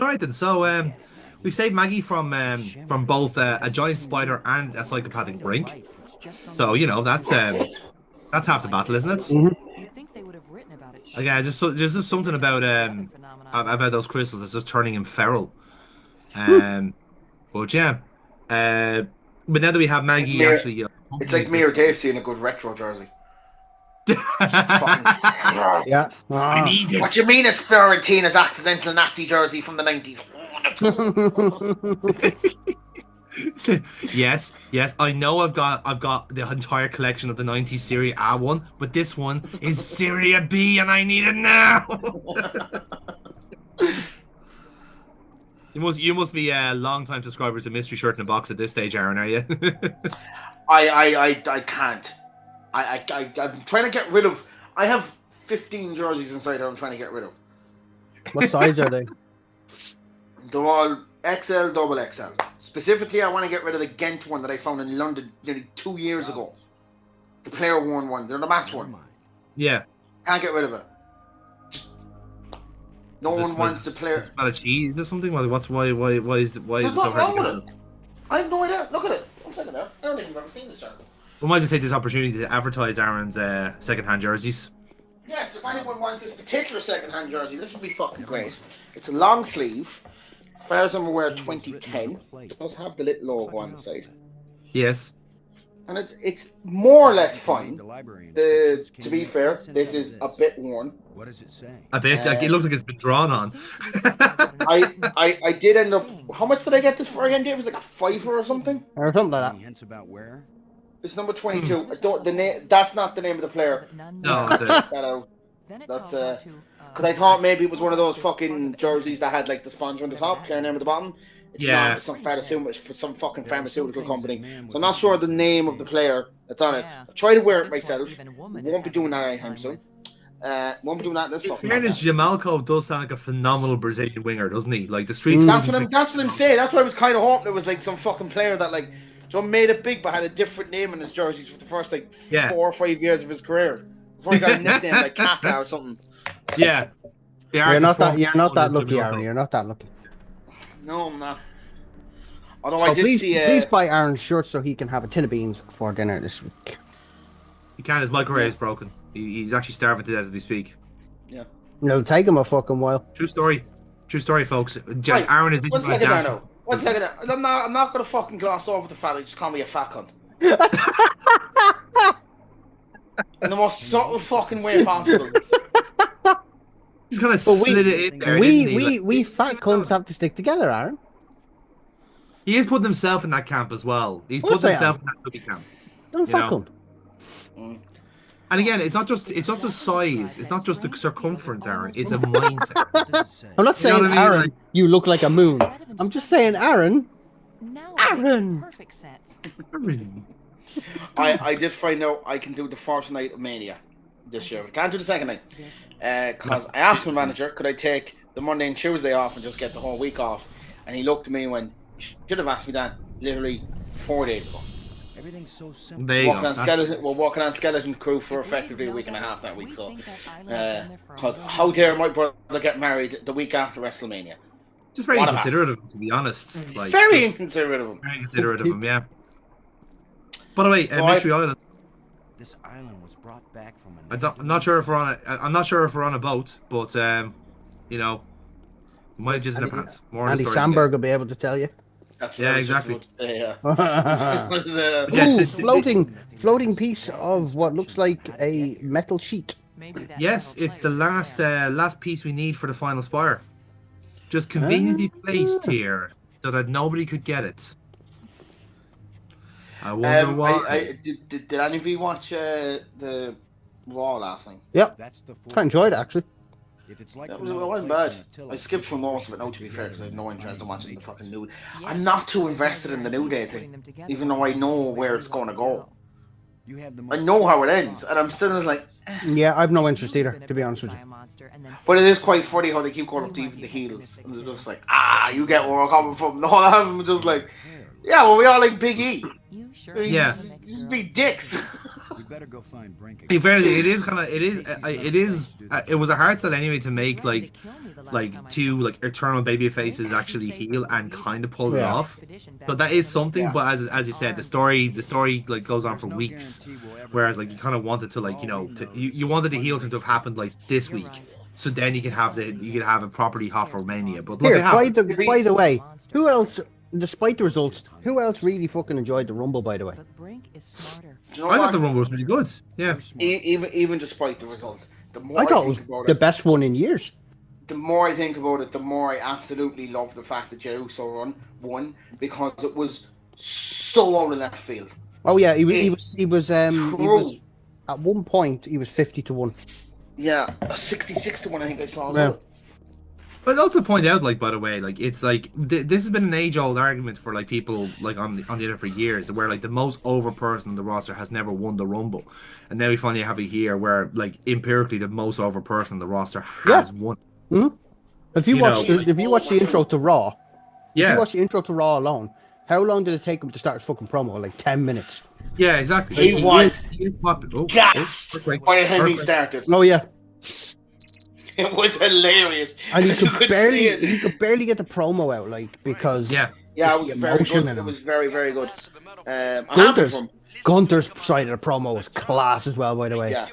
All right then. So we've saved Maggie from both a giant spider and a psychopathic Brink. So that's half the battle, isn't it? Hmm. Yeah, there's just something about those crystals that's just turning him feral. Um, but yeah, uh, but now that we have Like Maggie me, actually it's accompanying like us me this or Dave seeing a good retro jersey. time. Fucking. Yeah. I Ah. need What it. you mean it's Fiorentina's accidental Nazi jersey from the 90s? Yes, yes, I know I've got the entire collection of the 90s Serie A one, but this one is Serie B and I need it now. You must be a long time subscriber to Mystery Shirt in a Box at this stage, Aaron, are you? I can't. I'm trying to get rid of. I have 15 jerseys inside there I'm trying to get rid of. What size are they? They're all XL, double XL. Specifically, I want to get rid of the Ghent one that I found in London nearly 2 years ago. The player worn one. They're the match one. Yeah. Can't get rid of it. No Does it one smell- wants a player. smell of cheese or something? Why is it There's so nothing hard to wrong get with rid of? it. I have no idea. Look at it. One second there. I don't think I've ever seen this jersey. We might as well take this opportunity to advertise Aaron's second-hand jerseys. Yes, if anyone wants this particular second-hand jersey, this would be fucking great. It's a long sleeve. As far as I'm aware, 2010. It does have the little logo on the side. Yes. And it's more or less fine. To be fair, this is a bit worn. What does it say? A bit. It looks like it's been drawn on. I did end up. How much did I get this for again, Dave? It was like a fiver or something. Or something like Any hints about where? It's number 22. I don't. The name. That's not the name of the player. No, it's That out. That's because I thought maybe it was one of those fucking jerseys that had like the sponsor on the top, player name at the bottom. It's Yeah. not. It's some fucking pharmaceutical company. So I'm not sure the name of the player that's on it. I've tried to wear it myself. Won't be doing that anytime soon. Won't be doing that in this In fucking. fairness, Jamalkov does sound like a phenomenal Brazilian winger, doesn't he? Like the street. That's what I'm saying. That's what I was kind of hoping it was like some fucking player that like John made it big but had a different name in his jerseys for the first like 4 or 5 years of his career before he got a nickname like Kaka or something. Yeah. You're not that lucky, Aaron. You're not that lucky. No, I'm not. Although So I did please, see. please buy Aaron's shirt so he can have a tin of beans for dinner this week. He can't. His microwave is broken. He's actually starving to death as we speak. Yeah. It'll take him a fucking while. True story. True story, folks. Right, Aaron is one second there now. One second there. I'm not gonna fucking gloss over the fact that you just call me a fat cunt. In the most subtle fucking way possible. He's kind of But slid it in there. didn't he? we fat cunts have to stick together, Aaron. He is putting himself in that camp as well. He's Of course putting I am. himself in that cookie camp. I'm You fat know. cunt. And again, it's not just size. It's not just the circumference, Aaron. It's a mindset. What does it say? I'm not You know saying, what I mean? Aaron, Like- you look like a moon. I'm just saying, Aaron. Aaron! Perfect sense. I did find out I can do the first night of Mania this year. I can't do the second night. Because I asked my manager, could I take the Monday and Tuesday off and just get the whole week off? And he looked at me and went, you should have asked me that literally 4 days ago. Everything's so simple. There you go. We're working on Skeleton Crew for effectively a week and a half that week. So, because how dare my brother get married the week after WrestleMania? Just very What a inconsiderate of him, to be honest. Like, Very just inconsiderate of him. very considerate of him, yeah. By the way, So Mystery Island. This island was brought back from I'm not sure if we're on I'm not sure if we're on a boat, but we might just in our pants. More on the Andy story Samberg will be able to tell you. That's what Yeah, I was just exactly. about to say, yeah. But yes, Ooh, the- floating piece of what looks like a metal sheet. Yes, it's the last piece we need for the final spire. Just conveniently placed here so that nobody could get it. I wonder why. Did any of you watch the Raw last night? Yep, That's the I enjoyed it actually. If it's like It wasn't bad. I skipped through most of it now, to be fair, because I had no interest in watching the fucking New Day. I'm not too invested in the New Day thing, even though I know where it's going to go. You have the I know how it ends, and I'm still just like, Yeah, I've no interest either, to be honest with you. but it is quite funny how they keep going up to even the heels, and they're just like, you get where we're coming from. The whole of them are just like, yeah, well, we all like Big E. Yeah. Just be dicks. You better go find Brink. In fairness, it is kind of it was a hard sell anyway to make like like two like eternal baby faces actually heal and kind of pull it Yeah. off. So that is something, Yeah. but as you said, the story like goes on for weeks, whereas like you kind of wanted to like you wanted the heel turn to have happened like this week, so then you can have a properly hot for Mania. But look, Here, it happened. by the way, who else, despite the results, who else really fucking enjoyed the Rumble, by the way? But Brink is smarter. Do you know I what? thought the Rumble was really good. Yeah. Even despite the result, the more I thought it think was about the it, best one in years. the more I think about it, the more I absolutely love the fact that Jey Uso won because it was so out of left field. Oh yeah, he was True. at one point he was 50-1. Yeah, 66-1 I think I saw as Yeah. well. But also point out, like, by the way, like, it's like this has been an age-old argument for like people like on the internet for years, where like the most over person on the roster has never won the Rumble, and now we finally have it here, where like empirically the most over person on the roster has won. Mm-hmm. If you watch the intro to Raw, if Yeah, you watch the intro to Raw alone, how long did it take him to start his fucking promo? Like 10 minutes. yeah, exactly. He was oh, gassed earthquake, by the time he earthquake. started. Oh yeah, It was hilarious. and he You could barely get the promo out, like, because Yeah, Yeah, just it was the very emotion good. in It him. was very, very good. I'm happy for him. Gunter's side of the promo was class as well, by the way. Yeah.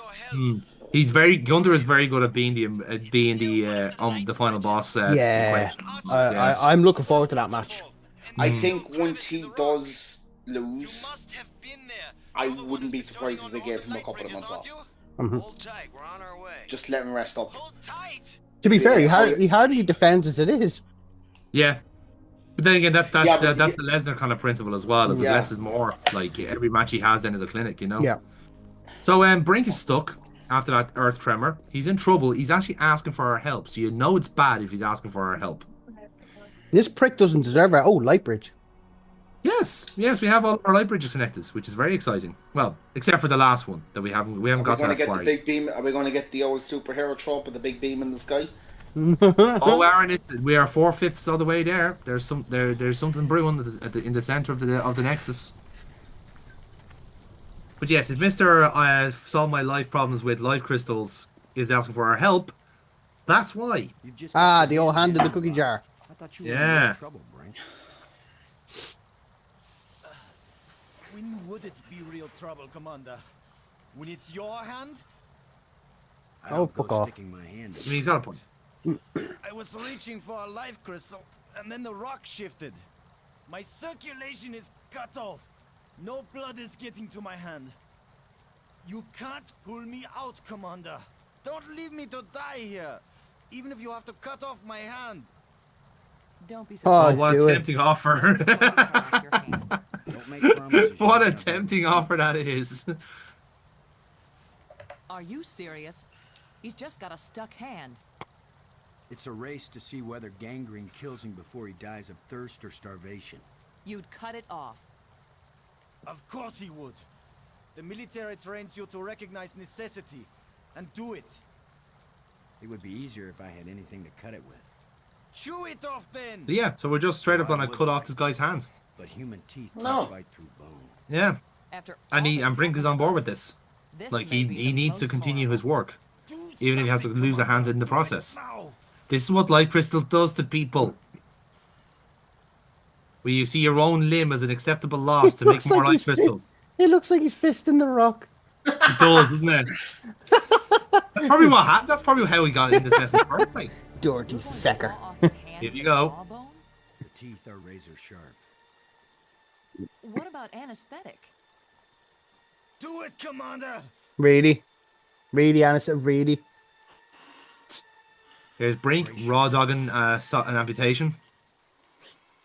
Gunter is very good at being the final boss. Yeah. equation. I'm looking forward to that match. I think once he does lose, I wouldn't be surprised if they gave him a couple of months off. Hold tight, we're on our way. Just let him rest up. To be fair, he hardly defends as it is. Yeah. But then again, that's Yeah, but the Lesnar kind of principle as well. Is Yeah. less is more. Like every match he has then is a clinic, you know. Yeah. So Brink is stuck after that earth tremor. He's in trouble. He's actually asking for our help. So you know it's bad if he's asking for our help. This prick doesn't deserve it. Oh, light bridge. Yes, we have all our light bridges connected, which is very exciting. Well, except for the last one that we haven't Are we got to going to that get the square. big beam? Are we going to get the old superhero trope with the big beam in the sky? Oh, Aaron, we are 4/5 of the way there. There's something brewing in the center of the Nexus. But yes, if Mister Solve My Life Problems with Life Crystals is asking for our help, that's why. The old hand in the cookie jar. I thought you were in Yeah. real trouble, Brink. When would it be real trouble, Commander? When it's your hand? I Oh, don't go fuck off. sticking my hand in I mean, he's got a point. I was reaching for a life crystal, and then the rock shifted. My circulation is cut off. No blood is getting to my hand. You can't pull me out, Commander. Don't leave me to die here. Even if you have to cut off my hand. Don't be Oh, surprised. Oh, what do a it. tempting offer. Don't make promises. What you a can't tempting keep. offer that is. Are you serious? He's just got a stuck hand. It's a race to see whether gangrene kills him before he dies of thirst or starvation. You'd cut it off. Of course he would. The military trains you to recognize necessity and do it. It would be easier if I had anything to cut it with. Chew it off then. But yeah, so we're just straight up gonna cut off this guy's hand. But human teeth No. can't bite through bone. Yeah, After and Brink is on board with this. Like he needs to continue his work, Do even if he has to something, lose a hand Commander. in the Do it process. now. This is what Light Crystal does to people. Where you see your own limb as an acceptable loss to make looks more like Light he's Crystals. It looks like he's fisting the rock. It does, doesn't it? That's probably what happened. That's probably how he got in this mess in the first place. Dirty fecker. Here you go. The teeth are razor sharp. What about anesthetic? Do it, Commander. Really? Really, Aniston? Really? Here's Brink, raw dogging an amputation.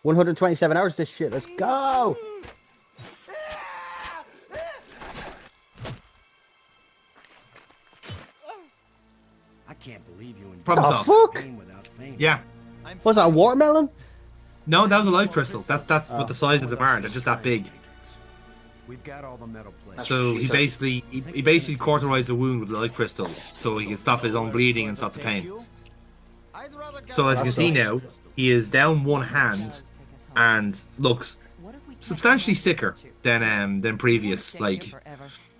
127 hours this shit. Let's go! I can't believe you endured Problem The solved. fuck? pain without fainting. Yeah. I'm Was that a watermelon? No, that was a life crystal. That's what the size of the barn. They're just that big. We've got all the metal plates. So She he said. basically cauterized the wound with a life crystal, so he can stop his own bleeding and stop the pain. I'd rather get So as you can That's see nice. now, he is down one hand and looks substantially sicker than previous. Like Yeah,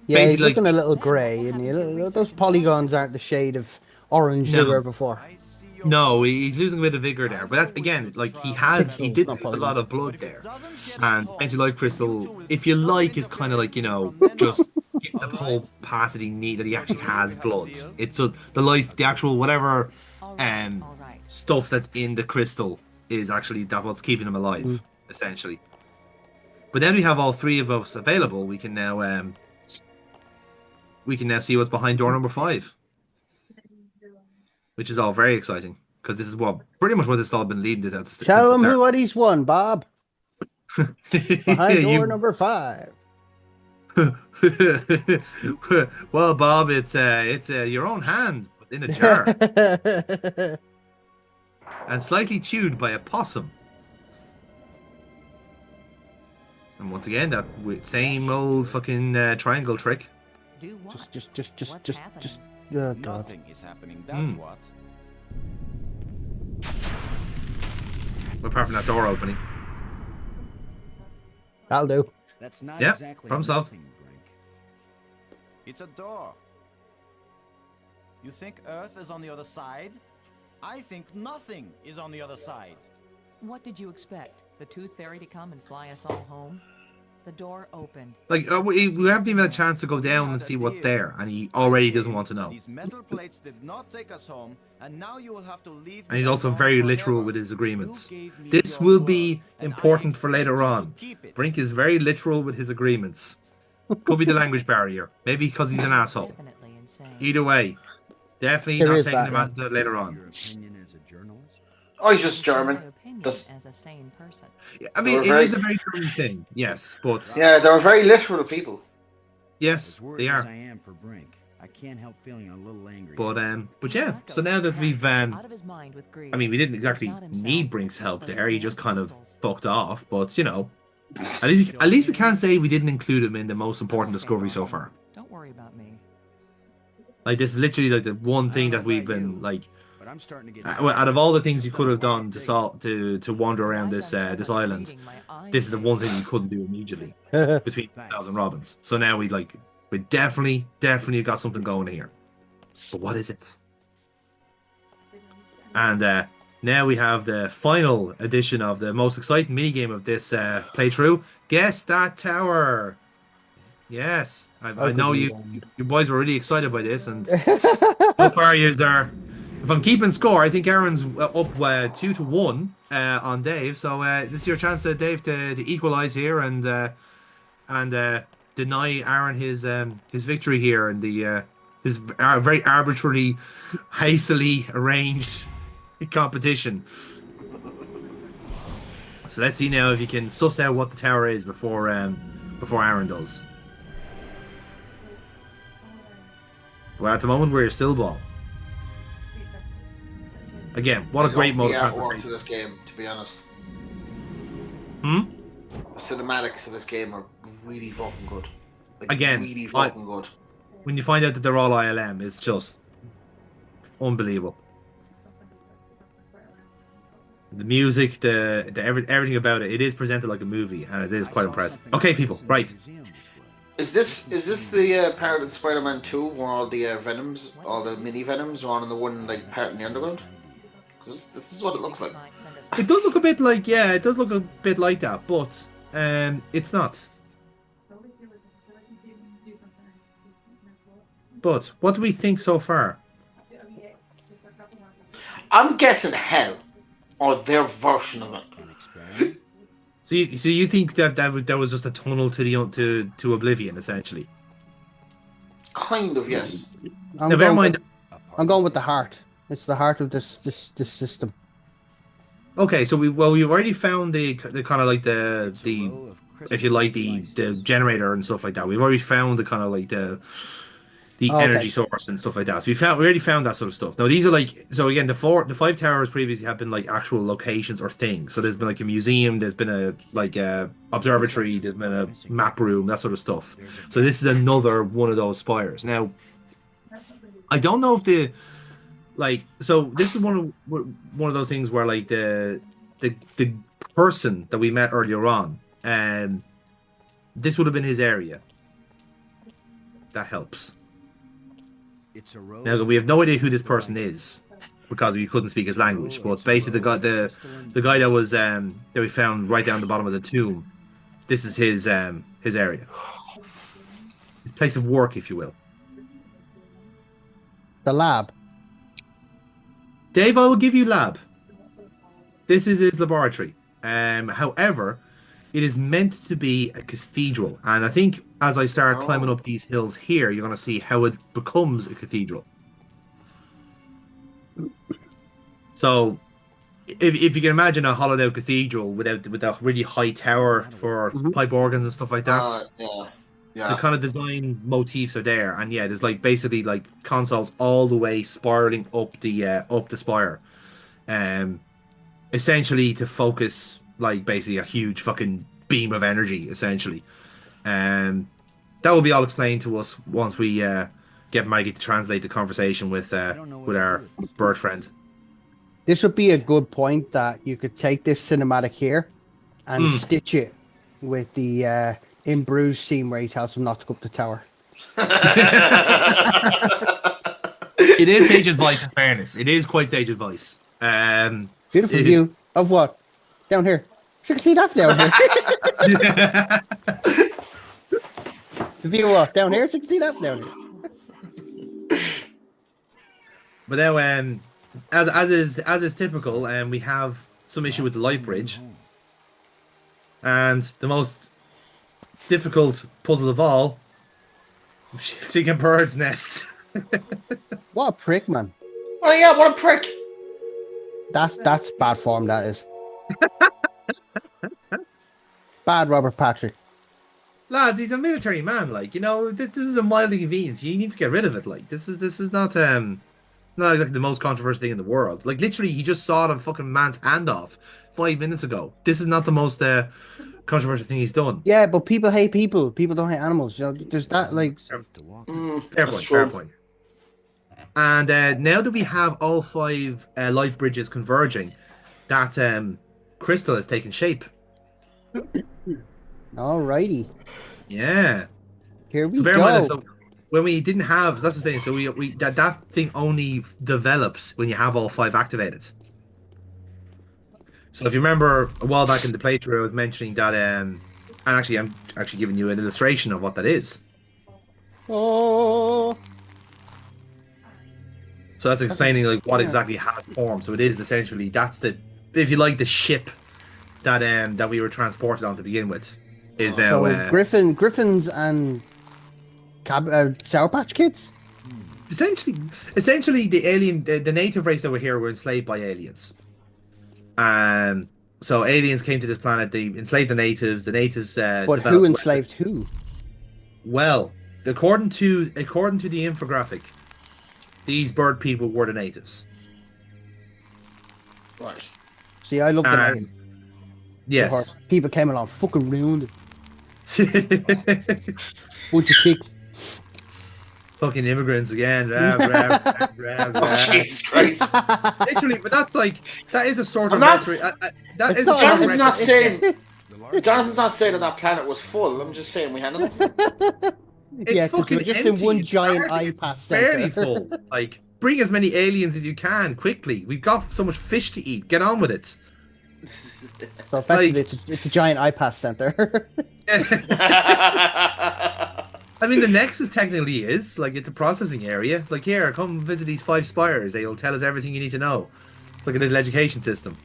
he's basically, looking a little grey, and those polygons aren't the shade of orange they No. were before. I see No, he's losing a bit of vigor there. But that's again, like he did Not lose a lot of blood there. And And Plenty Life Crystal, if you like, is kind of like, just give the whole pass that he need that he actually has blood. It's the actual whatever All right, um all right. stuff that's in the crystal is actually that's what's keeping him alive, essentially. But then we have all three of us available. We can now see what's behind door number 5. Which is all very exciting. Because this is pretty much what this has all been leading to since the Tell him start. what he's won, Bob. Behind door number 5. Well, Bob, it's your own hand in a jar and slightly chewed by a possum. And once again, that same old fucking triangle trick. Do what? just. Oh, God. Nothing is happening, that's Hmm. what. Apart from that door opening. That'll do. That's not Yep, exactly problem solved. nothing, Brink. It's a door. You think Earth is on the other side? I think nothing is on the other side. What did you expect? The Tooth Fairy to come and fly us all home? The door opened. Like, we haven't even had a chance to go down and see what's there, and he already doesn't want to know. These metal plates did not take us home, and now you will have to leave. And he's me also alone very forever. literal with his agreements. You gave me This your will word, be and I important for later expect you on. to keep it. Brink is very literal with his agreements. Could be the language barrier. Maybe because he's an asshole. Definitely insane. Either way, definitely There not is taking that, him yeah. out to later Is that on. your opinion as a journalist? Oh, he's just It's my German. opinion Does- as a sane person. Yeah, I mean, They it were is very- a very German thing, yes, but Yeah, they were very literal people. yes, As worried they as are. I am for Brink, I can't help feeling a little angry. But yeah. So now that we've Out of his mind with grief. I mean, we didn't He's exactly not himself. need Brink's It's help those there. He damn just kind of crystals. fucked off. But at least we can say we didn't include him in the most important Okay, discovery so Boston. far. Don't worry about me. Like this is literally like the one I thing don't that know we've about been you, like. but I'm starting to get Well, out of all the things you I've could done have a lot done of to digging. to wander around I've this done so this much island, reading, my eyes this is the ache. one thing you couldn't do immediately That's between Thanks. 1,000 Robins. So now we definitely got something going here. But what is it? And now we have the final edition of the most exciting minigame of this playthrough. Guess that tower. Yes, I know you boys were really excited by this, and so far you're there. If I'm keeping score, I think Aaron's up 2-1 on Dave. So this is your chance, Dave, to equalize here and deny Aaron his victory here in the his very arbitrarily, hastily arranged competition. So let's see now if you can suss out what the tower is before Aaron does. Well, at the moment we're still ball. Again, what a great mode of artwork to transportation. this game, to be honest. Hmm? The cinematics of this game are really fucking good. Like, Again, really fucking good. When you find out that they're all ILM, it's just unbelievable. The music, everything about it is presented like a movie, and it is quite impressive. Okay, people, right. Is this the part in Spider-Man 2 where all the Venoms, all the mini Venoms are on in the one like part in the underground? 'Cause this is what it looks like. Might send us- It does look a bit like, yeah, it does look a bit like that, but it's not. But what do we think so far? I'm guessing hell, or their version of it. An experiment? So you think that was just a tunnel to oblivion, essentially? Kind of, yes. Now, bear in mind. I'm going with the heart. It's the heart of this system. Okay, so we've already found the kind of like the if you like the generator and stuff like that. We've already found the kind of like the Okay. energy source and stuff like that. So we already found that sort of stuff. Now these are like, so again, the 5 towers previously have been like actual locations or things. So there's been like a museum, there's been a observatory, there's been a map room, that sort of stuff. So this is another one of those spires. Now I don't know if so this is one of those things where like the person that we met earlier on, this would have been his area. That helps. It's a road. Now we have no idea who this person is, because we couldn't speak his language. But basically, the guy that was that we found right down the bottom of the tomb, this is his area, his place of work, if you will. The lab. Dave, I will give you lab. This is his laboratory. However, it is meant to be a cathedral, and I think as I start climbing up these hills here, you're going to see how it becomes a cathedral. So, if you can imagine a hollowed out cathedral with a really high tower for pipe organs and stuff like that, the kind of design motifs are there, and yeah, there's like basically like consoles all the way spiraling up the spire, essentially to focus like basically a huge fucking beam of energy, essentially. That will be all explained to us once we get Maggey to translate the conversation with our bird friend. This would be a good point that you could take this cinematic here and stitch it with the in Bruges scene where he tells him not to go up the tower. It is sage advice, in fairness. It is quite sage advice. Beautiful view of what? Down here. You can see that down here. The view of what? Down here? You can see that down here. But now, as is typical, we have some issue with the light bridge, and the most difficult puzzle of all: shifting a bird's nest. What a prick, man! Oh yeah, what a prick! That's bad form. That is bad, Robert Patrick. Lads, he's a military man. Like, you know, this is a mild inconvenience. You need to get rid of it. Like, this is not exactly the most controversial thing in the world. Like, literally, he just sawed a fucking man's hand off 5 minutes ago. This is not the most controversial thing he's done. Yeah, but people hate people. People don't hate animals. You know, there's that like. Fair point. And now that we have all 5 light bridges converging, that crystal has taken shape. Alrighty. Yeah. Here we So bear in go. mind, so when we didn't have, that's the thing. So we that thing only develops when you have all 5 activated. So if you remember a while back in the playthrough, I was mentioning that, and actually I'm actually giving you an illustration of what that is. Oh. So that's explaining like what exactly had formed. So it is essentially, that's the, if you like, the ship that that we were transported on to begin with. Is now So Griffins and Sour Patch Kids. essentially the alien, the native race that were here were enslaved by aliens. So aliens came to this planet. They enslaved the natives. The natives. But who enslaved who? Well, according to the infographic, these bird people were the natives. Right. See, I love the And natives. yes. People came along, fucking ruined it. Bunch of chicks. Fucking immigrants again. Rah, rah, rah, rah. Oh, Jesus Christ. Literally, but that's like, that is a sort of not- rhetoric. It's not- Jonathan's not it's- saying. Jonathan's not saying that planet was full. I'm just saying we had enough. Yeah, because we're just in empty. one It's giant barely- iPass Barely center. full. Like, bring as many aliens as you can quickly. We've got so much fish to eat. Get on with it. So effectively, Like- it's a giant iPass center. I mean, the Nexus technically is like, it's a processing area. It's like, here, come visit these 5 spires. They'll tell us everything you need to know. It's like a little education system.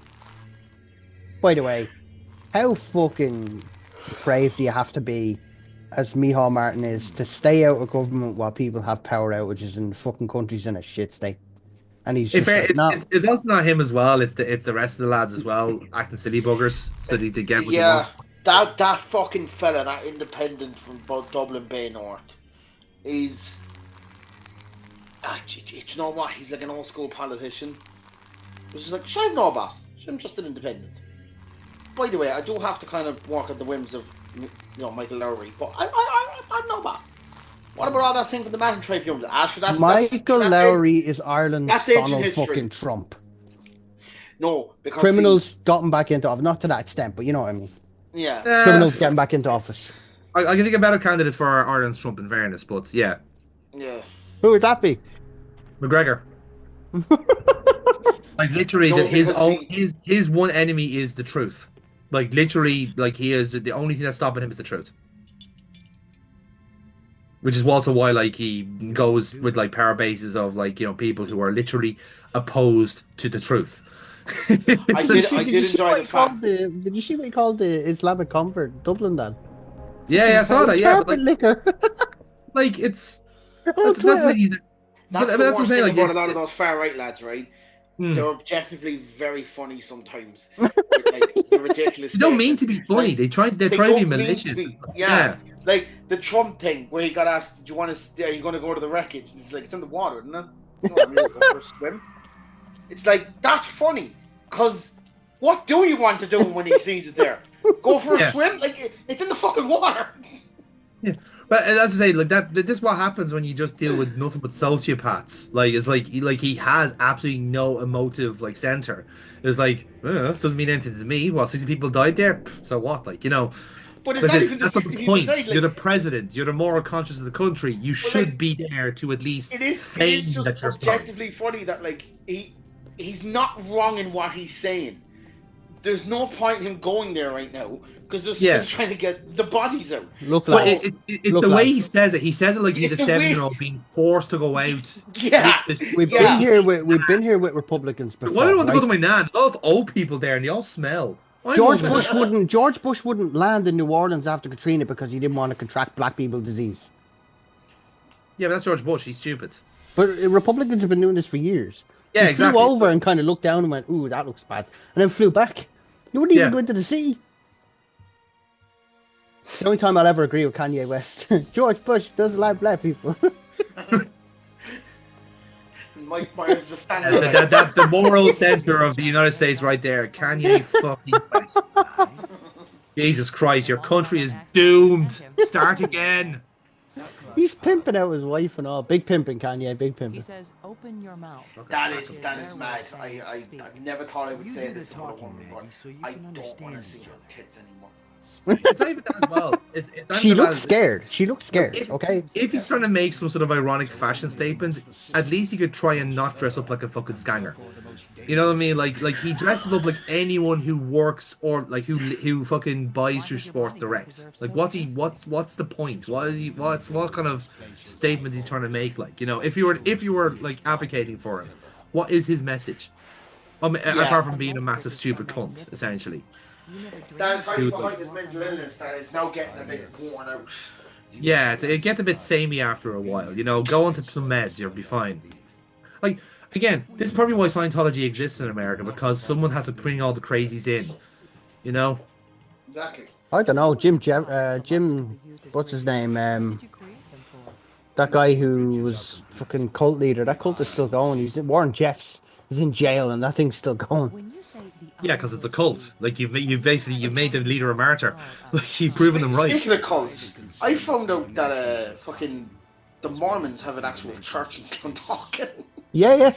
By the way, how fucking depraved do you have to be, as Micheál Martin is, to stay out of government while people have power outages in fucking countries in a shit state? And he's just like, no. It's also not him as well. It's the rest of the lads as well, acting silly buggers, so they get what they Yeah, want. that fucking fella, that independent from Dublin Bay North, is. You know what? He's like an old school politician. Which is like, I have no boss. I'm just an independent. By the way, I do have to kind of walk at the whims of, Michael Lowry, but I'm no boss. What about all that thing for the Mountain Tribune? Michael Lowry is Ireland's that's ancient Donald history. fucking Trump. No, because Criminals gotten back into office, not to that extent, but you know what I mean. yeah. Criminals getting back into office. I think a better candidate for Ireland's Trump, in fairness, but yeah. Yeah. Who would that be? McGregor. Like literally, No, that his because own he- his one enemy is the truth. Like literally, like he is the only thing that's stopping him is the truth. Which is also why like he goes with like power bases of like people who are literally opposed to the truth. I did see enjoy what the he called fact. Did you see what he called the Islamic convert Dublin then? Yeah, I saw that. Yeah, but Carpet like, liquor. like it's On that's the Twitter. thing. But That's I the mean, that's what I'm worst saying. thing Like, about a lot of those far right lads, right? hmm. They're objectively very funny sometimes with like the ridiculous They don't mean statements. to be funny. Like, They they try to be don't mean to malicious. be. Yeah. Yeah. Like the Trump thing where he got asked, "Do you want to? Are you going to go to the wreckage?" And he's like, "It's in the water, isn't it? You know, I'm going to go for a swim." It's like that's funny because what do you want to do when he sees it there? Go for a Yeah. swim? Like it's in the fucking water. Yeah, but as I say, like that. This is what happens when you just deal with nothing but sociopaths. Like it's like he has absolutely no emotive like center. It's like doesn't mean anything to me. Well, 60 people died there. Pff, so what? Like But it's because not even the that's not 60 the people point. died. You're Like the president. You're the moral conscience of the country. You should like, be there to at least it is feign just that you're sorry. objectively funny that like he's not wrong in what he's saying. There's no point in him going there right now because they're still Yeah. trying to get the bodies out. Look, So lads. it's Look, the way lads. he says it. He says it like he's It's a the way- 7-year-old being forced to go out. Yeah, with this- We've Yeah. been here with Republicans before. Why do I want to go right? to my nan? A lot of old people there, and they all smell. George Bush wouldn't land in New Orleans after Katrina because he didn't want to contract black people disease. Yeah, but that's George Bush. He's stupid. But Republicans have been doing this for years. Yeah, he exactly. flew over and kind of looked down and went, "Ooh, that looks bad," and then flew back. You wouldn't even Yeah. go into the city. The only time I'll ever agree with Kanye West. George Bush doesn't like black people. Mike Myers just standing there. That the moral center of the United States, right there. Kanye fucking West. Jesus Christ, your country is doomed. Start again. He's pimping out his wife and all. Big pimping, Kanye. Big He pimping. says, "Open your mouth." That is mad. I never thought I would You say do the this about a talking, woman, Maggey, but so you I can don't want to understand see each her other. tits anymore. It's not even that as well. It's not She even looked that- scared. She looked scared. If- Okay. If he's trying to make some sort of ironic fashion statement, at least he could try and not dress up like a fucking scanger. You know what I mean? Like he dresses up like anyone who works or like who fucking buys through Sports Direct. Like what's the point? What kind of statement he's trying to make? Like if you were like advocating for him, what is his message? Apart from being a massive stupid cunt, essentially. That is hiding Dude, behind his mental illness that is now getting a bit worn out. Yeah, it gets a bit samey after a while. Go onto some meds, you'll be fine. Like, again, this is probably why Scientology exists in America, because someone has to bring all the crazies in. Exactly. I don't know. Jim, what's his name? That guy who was fucking cult leader. That cult is still going. Warren Jeffs is in jail, and that thing's still going. When you say the Yeah, because it's a cult. Like you've made the leader a martyr. Like you've proven them right. Speaking of cults, I found out that fucking the Mormons have an actual church in Clondalkin. Yeah.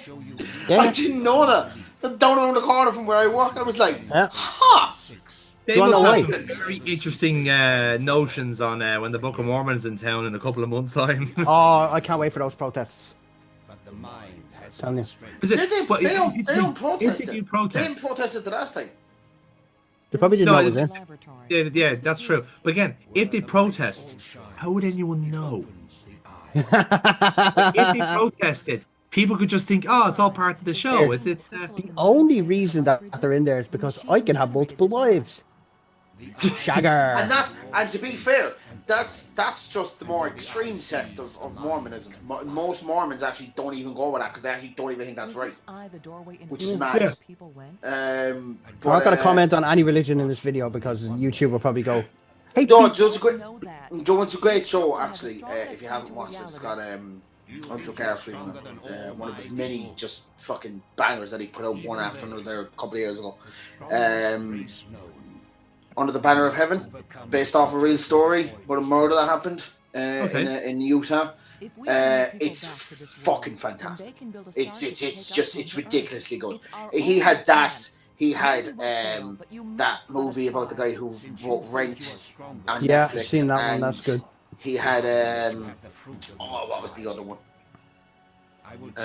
I didn't know that. Down around the corner from where I work, I was like, Yeah. huh. They Do you must wanna have wait? some very interesting notions on when the Book of Mormon's in town in a couple of months' time. Oh, I can't wait for those protests. Telling you. Is it? But They if don't protest if it. you They protest. didn't protest it the last time. They probably didn't No, know it was in. laboratory. Yeah, that's true. But again, if they protest, how would anyone know? If they protested, people could just think, "Oh, it's all part of the show." It's The only reason that they're in there is because I can have multiple wives. Shagger. And to be fair, that's just the more extreme sect of Mormonism. Most Mormons actually don't even go with that because they actually don't even think that's right. Which is mad. Yeah. I'm not going to comment on any religion in this video because YouTube will probably go, "Hey, No, Pete." it's a great show actually. If you haven't watched it, it's got Andrew Garfield, one of his many just fucking bangers that he put out one after another a couple of years ago. Under the Banner of Heaven, based off a real story about a murder that happened in Utah. It's fucking fantastic. It's ridiculously good. He had that. He had that movie about the guy who wrote Rent on Yeah, Netflix. seen that one. and That's good. He had what was the other one?